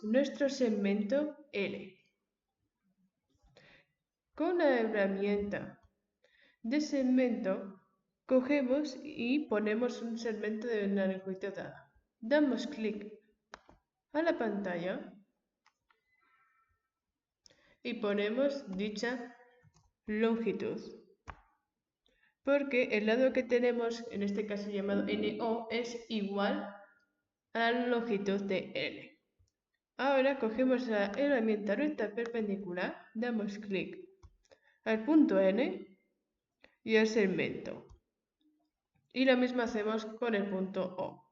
nuestro segmento L. Con la herramienta de segmento, cogemos y ponemos un segmento de una longitud dada. Damos clic a la pantalla y ponemos dicha longitud, porque el lado que tenemos, en este caso llamado NO, es igual a la longitud de L. Ahora cogemos la herramienta recta perpendicular, damos clic al punto N y al segmento. Y lo mismo hacemos con el punto O.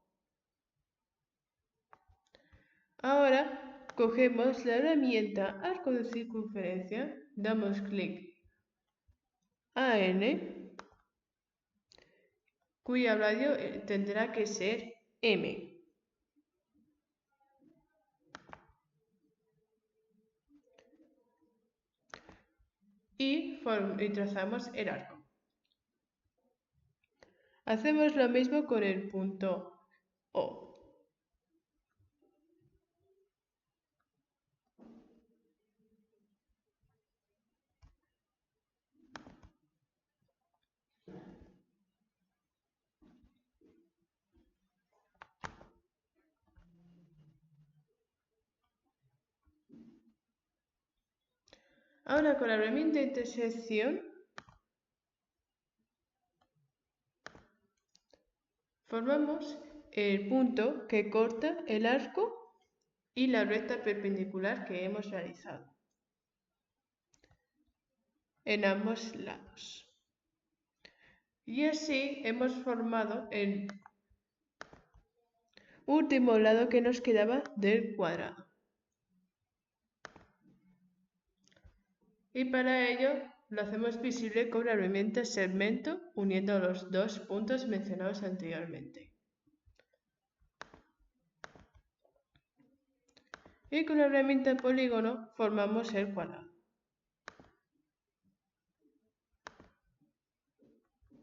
Ahora cogemos la herramienta arco de circunferencia, damos clic a N, cuyo radio tendrá que ser M. Y trazamos el arco. Hacemos lo mismo con el punto O. Ahora con la herramienta de intersección formamos el punto que corta el arco y la recta perpendicular que hemos realizado en ambos lados. Y así hemos formado el último lado que nos quedaba del cuadrado. Y para ello lo hacemos visible con la herramienta segmento uniendo los dos puntos mencionados anteriormente. Y con la herramienta polígono formamos el cuadrado.